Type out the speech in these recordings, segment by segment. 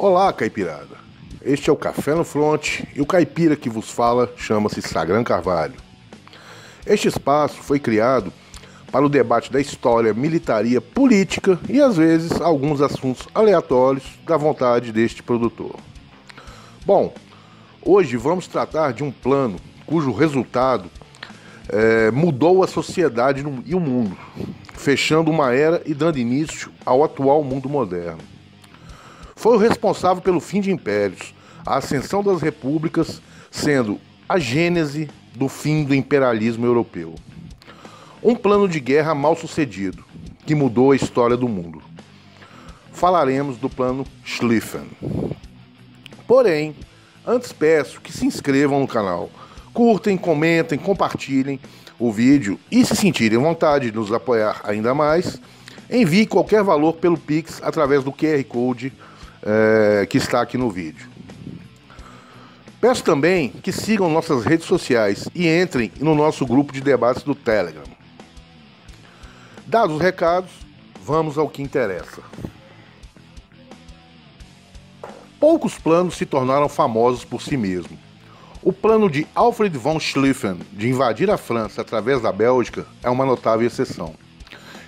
Olá, caipirada. Este é o Café no Front e o caipira que vos fala chama-se Sagran Carvalho. Este espaço foi criado para o debate da história, militaria, política e, às vezes, alguns assuntos aleatórios da vontade deste produtor. Bom, hoje vamos tratar de um plano cujo resultado mudou a sociedade e o mundo, fechando uma era e dando início ao atual mundo moderno. Foi o responsável pelo fim de impérios, a ascensão das repúblicas, sendo a gênese do fim do imperialismo europeu. Um plano de guerra mal sucedido, que mudou a história do mundo. Falaremos do plano Schlieffen. Porém, antes peço que se inscrevam no canal, curtem, comentem, compartilhem o vídeo e, se sentirem vontade de nos apoiar ainda mais, envie qualquer valor pelo Pix através do QR Code que está aqui no vídeo. Peço também que sigam nossas redes sociais e entrem no nosso grupo de debates do Telegram. Dados os recados, vamos ao que interessa. Poucos planos se tornaram famosos por si mesmos. O plano de Alfred von Schlieffen de invadir a França através da Bélgica é uma notável exceção.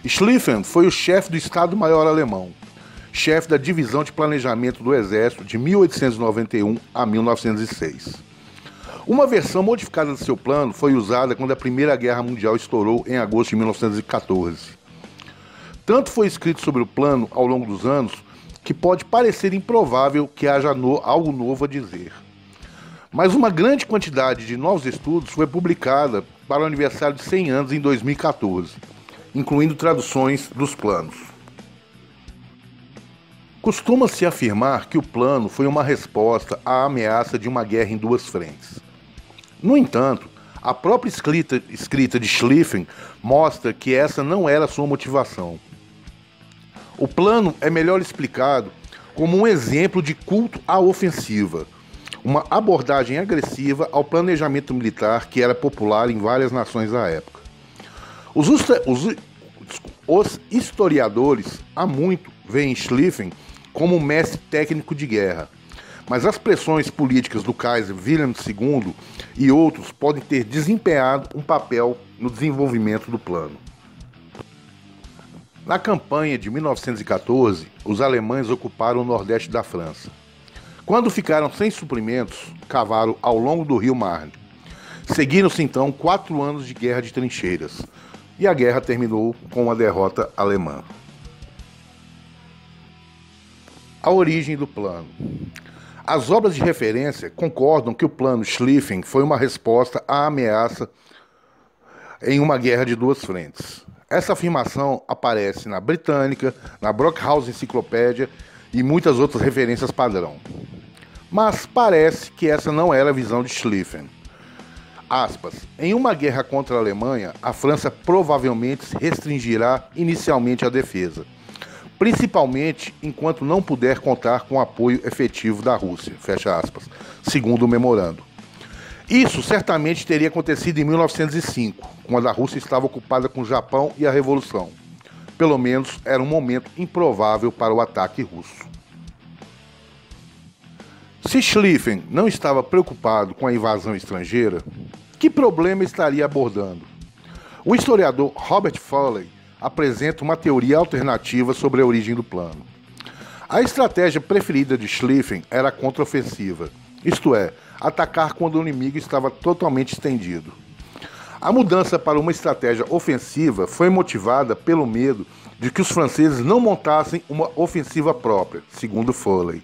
Schlieffen foi o chefe do Estado-Maior alemão, chefe da Divisão de Planejamento do Exército de 1891 a 1906. Uma versão modificada do seu plano foi usada quando a Primeira Guerra Mundial estourou em agosto de 1914. Tanto foi escrito sobre o plano ao longo dos anos que pode parecer improvável que haja algo novo a dizer. Mas uma grande quantidade de novos estudos foi publicada para o aniversário de 100 anos em 2014, incluindo traduções dos planos. Costuma-se afirmar que o plano foi uma resposta à ameaça de uma guerra em duas frentes. No entanto, a própria escrita de Schlieffen mostra que essa não era sua motivação. O plano é melhor explicado como um exemplo de culto à ofensiva, uma abordagem agressiva ao planejamento militar que era popular em várias nações da época. Os historiadores há muito veem Schlieffen como um mestre técnico de guerra, mas as pressões políticas do Kaiser Wilhelm II e outros podem ter desempenhado um papel no desenvolvimento do plano. Na campanha de 1914, os alemães ocuparam o nordeste da França. Quando ficaram sem suprimentos, cavaram ao longo do rio Marne. Seguiram-se então 4 anos de guerra de trincheiras, e a guerra terminou com a derrota alemã. A origem do plano. As obras de referência concordam que o plano Schlieffen foi uma resposta à ameaça em uma guerra de duas frentes. Essa afirmação aparece na Britânica, na Brockhaus Enciclopédia e muitas outras referências padrão. Mas parece que essa não era a visão de Schlieffen. Aspas, em uma guerra contra a Alemanha, a França provavelmente restringirá inicialmente a defesa, principalmente enquanto não puder contar com o apoio efetivo da Rússia, fecha aspas, segundo o memorando. Isso certamente teria acontecido em 1905, quando a Rússia estava ocupada com o Japão e a Revolução. Pelo menos era um momento improvável para o ataque russo. Se Schlieffen não estava preocupado com a invasão estrangeira, que problema estaria abordando? O historiador Robert Foley apresenta uma teoria alternativa sobre a origem do plano. A estratégia preferida de Schlieffen era a contraofensiva, isto é, atacar quando o inimigo estava totalmente estendido. A mudança para uma estratégia ofensiva foi motivada pelo medo de que os franceses não montassem uma ofensiva própria, segundo Foley.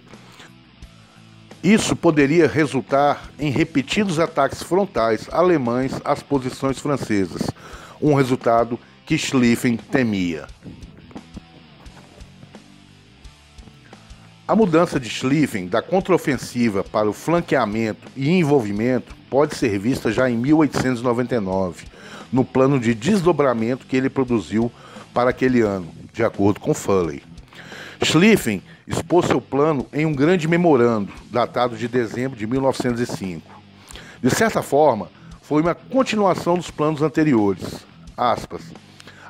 Isso poderia resultar em repetidos ataques frontais alemães às posições francesas, um resultado que Schlieffen temia. A mudança de Schlieffen da contraofensiva para o flanqueamento e envolvimento pode ser vista já em 1899, no plano de desdobramento que ele produziu para aquele ano, de acordo com Foley. Schlieffen expôs seu plano em um grande memorando, datado de dezembro de 1905. De certa forma, foi uma continuação dos planos anteriores. Aspas.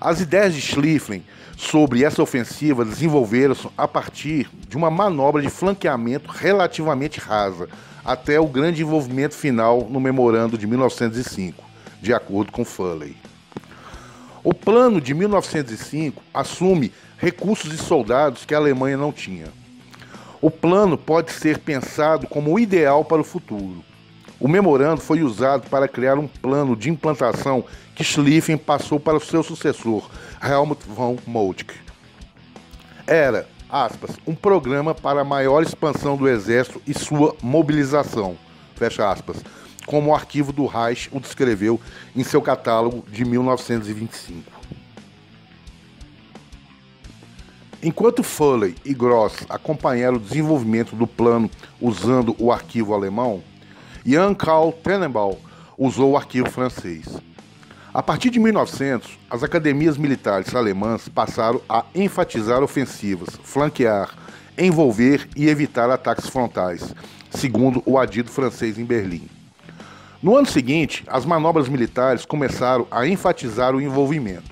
As ideias de Schlieffen sobre essa ofensiva desenvolveram-se a partir de uma manobra de flanqueamento relativamente rasa, até o grande envolvimento final no memorando de 1905, de acordo com Foley. O plano de 1905 assume recursos e soldados que a Alemanha não tinha. O plano pode ser pensado como o ideal para o futuro. O memorando foi usado para criar um plano de implantação que Schlieffen passou para o seu sucessor, Helmut von Moltke. Era, aspas, um programa para a maior expansão do exército e sua mobilização, fecha aspas, como o arquivo do Reich o descreveu em seu catálogo de 1925. Enquanto Foley e Gross acompanharam o desenvolvimento do plano usando o arquivo alemão, Jan Karl Tannenbaum usou o arquivo francês. A partir de 1900, as academias militares alemãs passaram a enfatizar ofensivas, flanquear, envolver e evitar ataques frontais, segundo o adido francês em Berlim. No ano seguinte, as manobras militares começaram a enfatizar o envolvimento.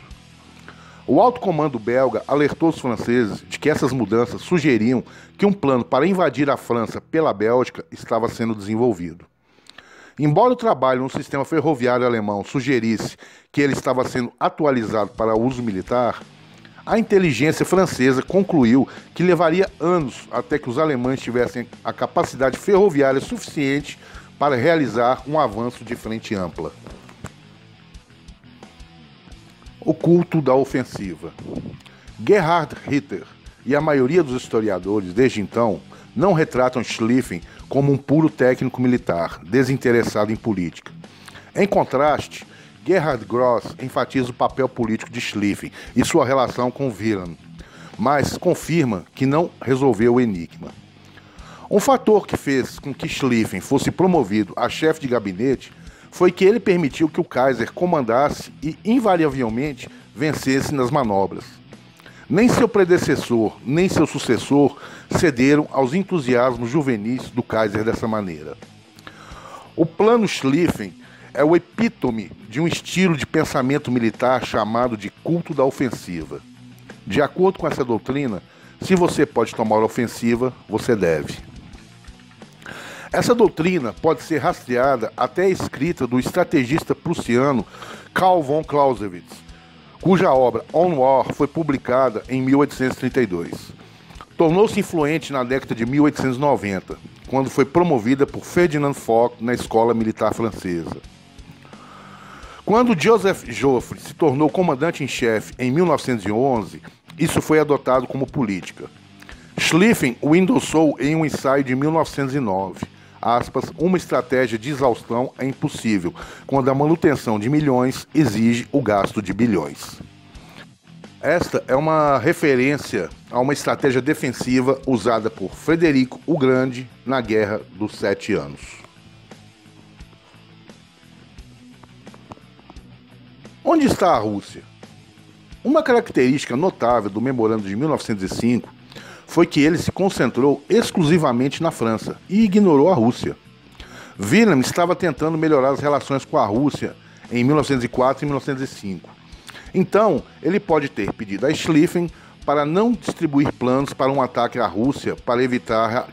O alto comando belga alertou os franceses de que essas mudanças sugeriam que um plano para invadir a França pela Bélgica estava sendo desenvolvido. Embora o trabalho no sistema ferroviário alemão sugerisse que ele estava sendo atualizado para uso militar, a inteligência francesa concluiu que levaria anos até que os alemães tivessem a capacidade ferroviária suficiente para realizar um avanço de frente ampla. O culto da ofensiva. Gerhard Ritter e a maioria dos historiadores, desde então, não retratam Schlieffen como um puro técnico militar, desinteressado em política. Em contraste, Gerhard Gross enfatiza o papel político de Schlieffen e sua relação com Wilhelm, mas confirma que não resolveu o enigma. Um fator que fez com que Schlieffen fosse promovido a chefe de gabinete foi que ele permitiu que o Kaiser comandasse e, invariavelmente, vencesse nas manobras. Nem seu predecessor, nem seu sucessor cederam aos entusiasmos juvenis do Kaiser dessa maneira. O plano Schlieffen é o epítome de um estilo de pensamento militar chamado de culto da ofensiva. De acordo com essa doutrina, se você pode tomar a ofensiva, você deve. Essa doutrina pode ser rastreada até a escrita do estrategista prussiano Karl von Clausewitz, cuja obra On War foi publicada em 1832. Tornou-se influente na década de 1890, quando foi promovida por Ferdinand Foch na escola militar francesa. Quando Joseph Joffre se tornou comandante-em-chefe em 1911, isso foi adotado como política. Schlieffen o endossou em um ensaio de 1909. Aspas, uma estratégia de exaustão é impossível, quando a manutenção de milhões exige o gasto de bilhões. Esta é uma referência a uma estratégia defensiva usada por Frederico o Grande na Guerra dos 7 Anos. Onde está a Rússia? Uma característica notável do memorando de 1905 foi que ele se concentrou exclusivamente na França e ignorou a Rússia. Wilhelm estava tentando melhorar as relações com a Rússia em 1904 e 1905. Então, ele pode ter pedido a Schlieffen para não distribuir planos para um ataque à Rússia para evitar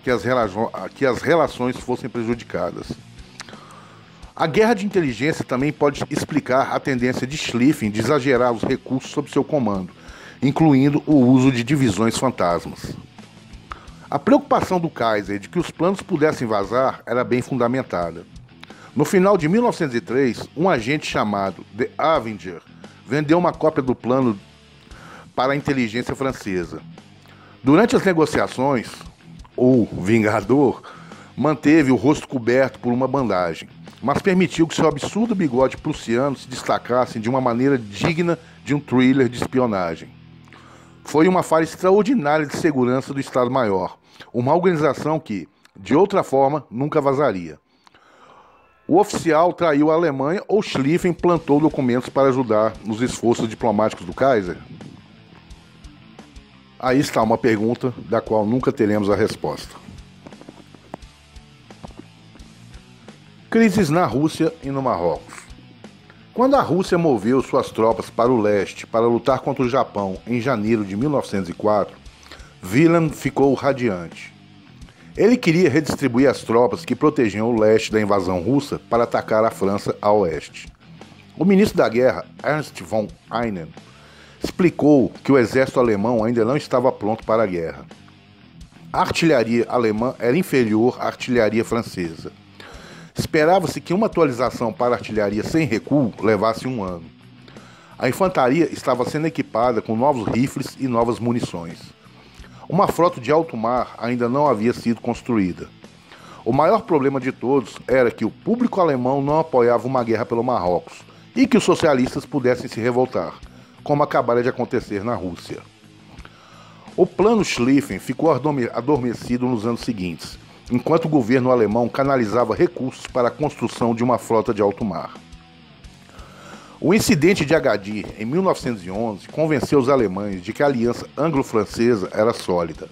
que as relações fossem prejudicadas. A guerra de inteligência também pode explicar a tendência de Schlieffen de exagerar os recursos sob seu comando, incluindo o uso de divisões fantasmas. A preocupação do Kaiser de que os planos pudessem vazar era bem fundamentada. No final de 1903, um agente chamado The Avenger vendeu uma cópia do plano para a inteligência francesa. Durante as negociações, o Vingador manteve o rosto coberto por uma bandagem, mas permitiu que seu absurdo bigode prussiano se destacasse de uma maneira digna de um thriller de espionagem. Foi uma falha extraordinária de segurança do Estado-Maior, uma organização que, de outra forma, nunca vazaria. O oficial traiu a Alemanha ou Schlieffen plantou documentos para ajudar nos esforços diplomáticos do Kaiser? Aí está uma pergunta da qual nunca teremos a resposta. Crises na Rússia e no Marrocos. Quando a Rússia moveu suas tropas para o leste para lutar contra o Japão em janeiro de 1904, Wilhelm ficou radiante. Ele queria redistribuir as tropas que protegiam o leste da invasão russa para atacar a França a oeste. O ministro da guerra, Ernst von Einen, explicou que o exército alemão ainda não estava pronto para a guerra. A artilharia alemã era inferior à artilharia francesa. Esperava-se que uma atualização para a artilharia sem recuo levasse um ano. A infantaria estava sendo equipada com novos rifles e novas munições. Uma frota de alto mar ainda não havia sido construída. O maior problema de todos era que o público alemão não apoiava uma guerra pelo Marrocos e que os socialistas pudessem se revoltar, como acabara de acontecer na Rússia. O plano Schlieffen ficou adormecido nos anos seguintes, enquanto o governo alemão canalizava recursos para a construção de uma frota de alto mar. O incidente de Agadir, em 1911, convenceu os alemães de que a aliança anglo-francesa era sólida.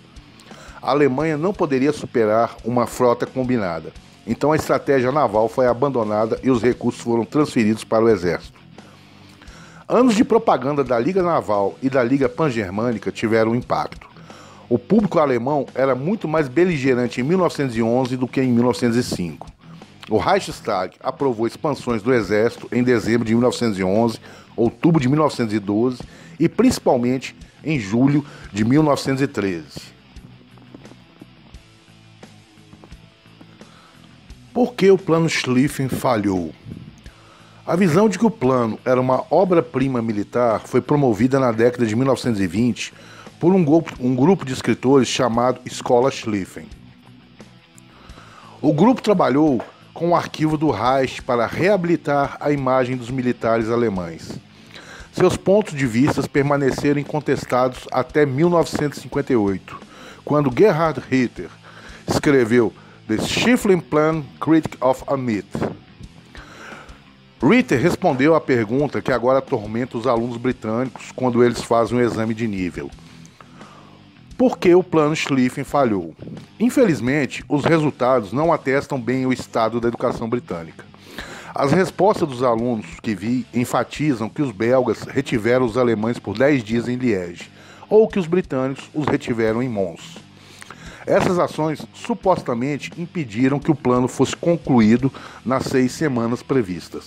A Alemanha não poderia superar uma frota combinada, então a estratégia naval foi abandonada e os recursos foram transferidos para o exército. Anos de propaganda da Liga Naval e da Liga Pan-Germânica tiveram impacto. O público alemão era muito mais beligerante em 1911 do que em 1905. O Reichstag aprovou expansões do exército em dezembro de 1911, outubro de 1912 e principalmente em julho de 1913. Por que o plano Schlieffen falhou? A visão de que o plano era uma obra-prima militar foi promovida na década de 1920 por um grupo de escritores chamado Escola Schlieffen. O grupo trabalhou com o arquivo do Reich para reabilitar a imagem dos militares alemães. Seus pontos de vista permaneceram incontestados até 1958, quando Gerhard Ritter escreveu The Schlieffen Plan, Critic of a Myth. Ritter respondeu à pergunta que agora atormenta os alunos britânicos quando eles fazem um exame de nível. Por que o plano Schlieffen falhou? Infelizmente, os resultados não atestam bem o estado da educação britânica. As respostas dos alunos que vi enfatizam que os belgas retiveram os alemães por 10 dias em Liège, ou que os britânicos os retiveram em Mons. Essas ações supostamente impediram que o plano fosse concluído nas 6 semanas previstas.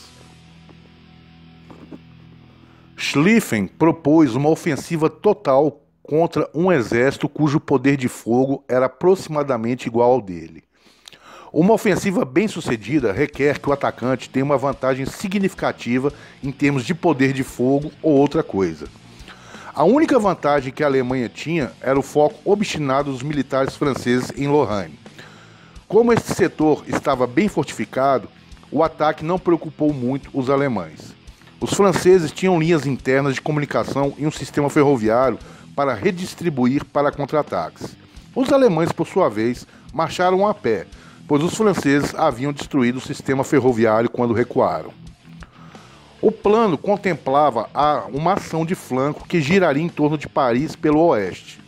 Schlieffen propôs uma ofensiva total contra um exército cujo poder de fogo era aproximadamente igual ao dele. Uma ofensiva bem-sucedida requer que o atacante tenha uma vantagem significativa em termos de poder de fogo ou outra coisa. A única vantagem que a Alemanha tinha era o foco obstinado dos militares franceses em Lorraine. Como este setor estava bem fortificado, o ataque não preocupou muito os alemães. Os franceses tinham linhas internas de comunicação e um sistema ferroviário para redistribuir para contra-ataques. Os alemães, por sua vez, marcharam a pé, pois os franceses haviam destruído o sistema ferroviário quando recuaram. O plano contemplava uma ação de flanco que giraria em torno de Paris pelo oeste.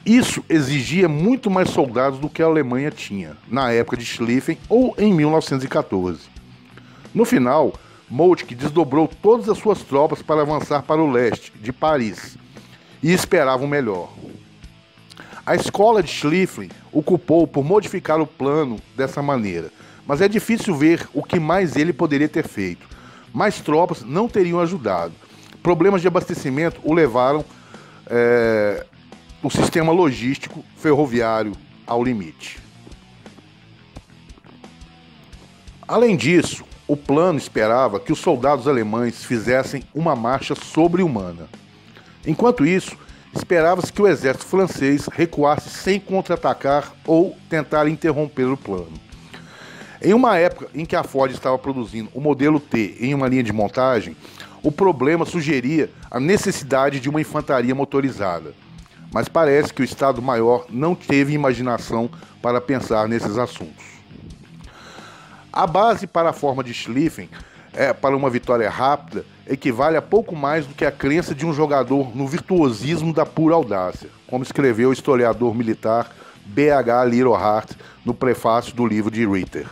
Isso exigia muito mais soldados do que a Alemanha tinha, na época de Schlieffen ou em 1914. No final, Moltke desdobrou todas as suas tropas para avançar para o leste, de Paris, e esperava o melhor. A escola de Schlieffen o culpou por modificar o plano dessa maneira, mas é difícil ver o que mais ele poderia ter feito. Mais tropas não teriam ajudado. Problemas de abastecimento o levaram o sistema logístico ferroviário ao limite. Além disso, o plano esperava que os soldados alemães fizessem uma marcha sobre-humana. Enquanto isso, esperava-se que o exército francês recuasse sem contra-atacar ou tentar interromper o plano. Em uma época em que a Ford estava produzindo o modelo T em uma linha de montagem, o problema sugeria a necessidade de uma infantaria motorizada. Mas parece que o Estado-Maior não teve imaginação para pensar nesses assuntos. A base para a forma de Schlieffen para uma vitória rápida equivale a pouco mais do que a crença de um jogador no virtuosismo da pura audácia, como escreveu o historiador militar B.H. Littlehardt no prefácio do livro de Ritter.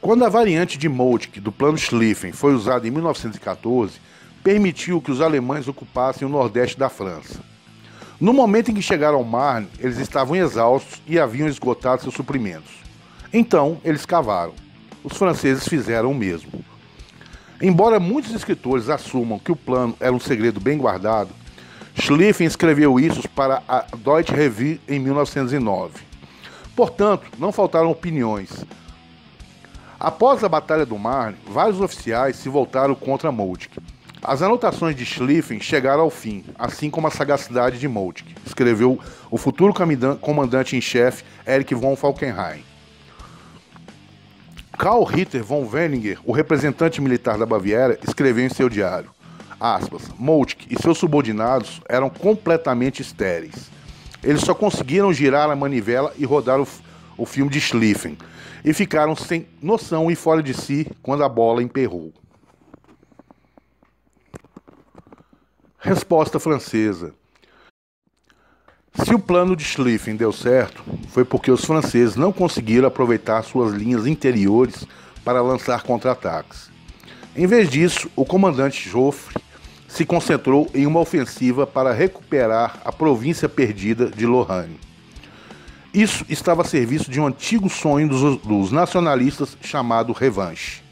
Quando a variante de Moltke do plano Schlieffen foi usada em 1914, permitiu que os alemães ocupassem o nordeste da França. No momento em que chegaram ao Marne, eles estavam exaustos e haviam esgotado seus suprimentos. Então, eles cavaram. Os franceses fizeram o mesmo. Embora muitos escritores assumam que o plano era um segredo bem guardado, Schlieffen escreveu isso para a Deutsche Revue em 1909. Portanto, não faltaram opiniões. Após a Batalha do Marne, vários oficiais se voltaram contra Moltke. As anotações de Schlieffen chegaram ao fim, assim como a sagacidade de Moltke, escreveu o futuro comandante-em-chefe Erich von Falkenhayn. Karl Ritter von Werninger, o representante militar da Baviera, escreveu em seu diário, aspas, Moltke e seus subordinados eram completamente estéreis. Eles só conseguiram girar a manivela e rodar o filme de Schlieffen, e ficaram sem noção e fora de si quando a bola emperrou. Resposta francesa. Se o plano de Schlieffen deu certo, foi porque os franceses não conseguiram aproveitar suas linhas interiores para lançar contra-ataques. Em vez disso, o comandante Joffre se concentrou em uma ofensiva para recuperar a província perdida de Lorraine. Isso estava a serviço de um antigo sonho dos nacionalistas chamado revanche.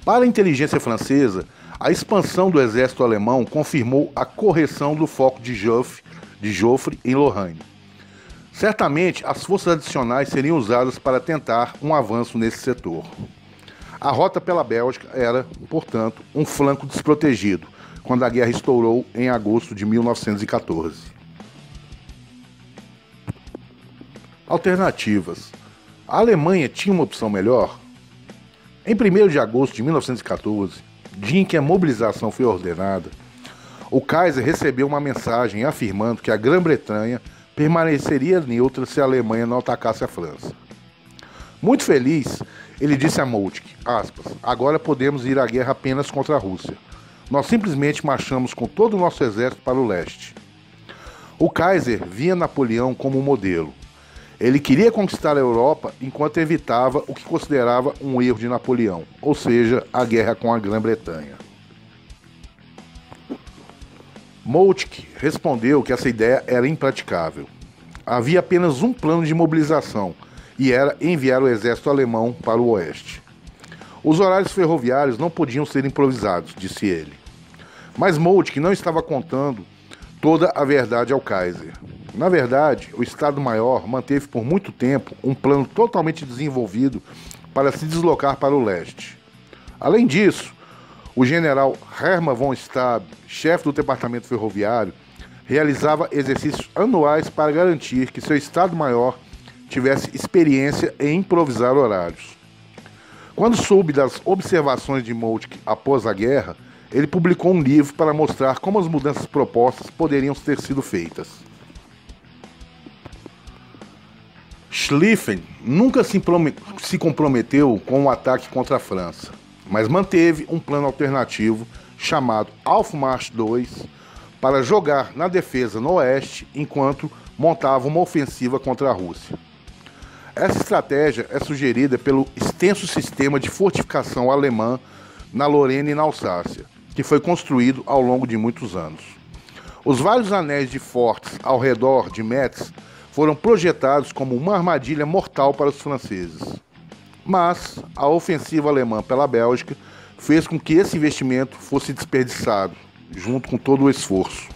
Para a inteligência francesa, a expansão do exército alemão confirmou a correção do foco de Joffre em Lorraine. Certamente, as forças adicionais seriam usadas para tentar um avanço nesse setor. A rota pela Bélgica era, portanto, um flanco desprotegido, quando a guerra estourou em agosto de 1914. Alternativas. A Alemanha tinha uma opção melhor? Em 1º de agosto de 1914, dia em que a mobilização foi ordenada, o Kaiser recebeu uma mensagem afirmando que a Grã-Bretanha permaneceria neutra se a Alemanha não atacasse a França. Muito feliz, ele disse a Moltke, aspas, agora podemos ir à guerra apenas contra a Rússia. Nós simplesmente marchamos com todo o nosso exército para o leste. O Kaiser via Napoleão como um modelo. Ele queria conquistar a Europa enquanto evitava o que considerava um erro de Napoleão, ou seja, a guerra com a Grã-Bretanha. Moltke respondeu que essa ideia era impraticável. Havia apenas um plano de mobilização, e era enviar o exército alemão para o oeste. Os horários ferroviários não podiam ser improvisados, disse ele. Mas Moltke não estava contando toda a verdade ao Kaiser. Na verdade, o Estado-Maior manteve por muito tempo um plano totalmente desenvolvido para se deslocar para o leste. Além disso, o general Hermann von Stab, chefe do departamento ferroviário, realizava exercícios anuais para garantir que seu Estado-Maior tivesse experiência em improvisar horários. Quando soube das observações de Moltke após a guerra, ele publicou um livro para mostrar como as mudanças propostas poderiam ter sido feitas. Schlieffen nunca se comprometeu com o ataque contra a França, mas manteve um plano alternativo chamado Aufmarsch II para jogar na defesa no oeste enquanto montava uma ofensiva contra a Rússia. Essa estratégia é sugerida pelo extenso sistema de fortificação alemã na Lorena e na Alsácia, que foi construído ao longo de muitos anos. Os vários anéis de fortes ao redor de Metz foram projetados como uma armadilha mortal para os franceses. Mas a ofensiva alemã pela Bélgica fez com que esse investimento fosse desperdiçado, junto com todo o esforço.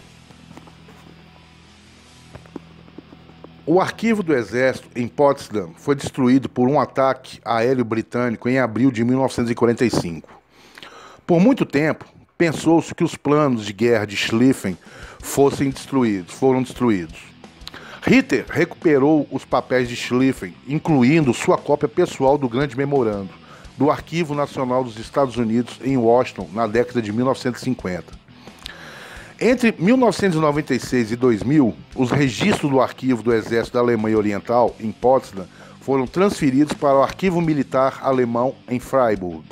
O arquivo do exército em Potsdam foi destruído por um ataque aéreo britânico em abril de 1945. Por muito tempo, pensou-se que os planos de guerra de Schlieffen foram destruídos. Ritter recuperou os papéis de Schlieffen, incluindo sua cópia pessoal do Grande Memorando, do Arquivo Nacional dos Estados Unidos em Washington, na década de 1950. Entre 1996 e 2000, os registros do arquivo do Exército da Alemanha Oriental, em Potsdam, foram transferidos para o Arquivo Militar Alemão em Freiburg.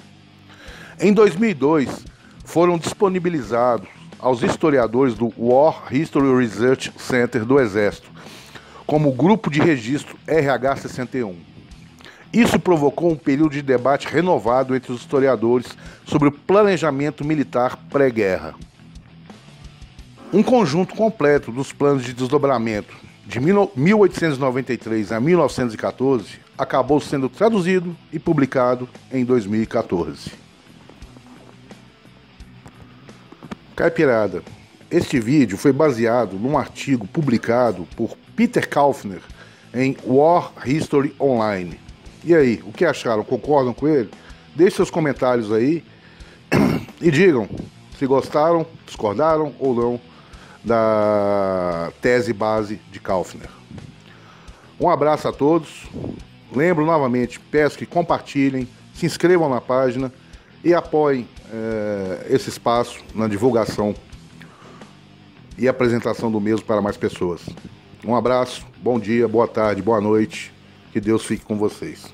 Em 2002, foram disponibilizados aos historiadores do War History Research Center do Exército, como Grupo de Registro RH-61. Isso provocou um período de debate renovado entre os historiadores sobre o planejamento militar pré-guerra. Um conjunto completo dos planos de desdobramento de 1893 a 1914 acabou sendo traduzido e publicado em 2014. Caipirada, este vídeo foi baseado num artigo publicado por Peter Kauffner em War History Online. E aí, o que acharam? Concordam com ele? Deixe seus comentários aí e digam se gostaram, discordaram ou não da tese base de Kauffner. Um abraço a todos. Lembro novamente, peço que compartilhem, se inscrevam na página e apoiem esse espaço na divulgação e apresentação do mesmo para mais pessoas. Um abraço, bom dia, boa tarde, boa noite. Que Deus fique com vocês.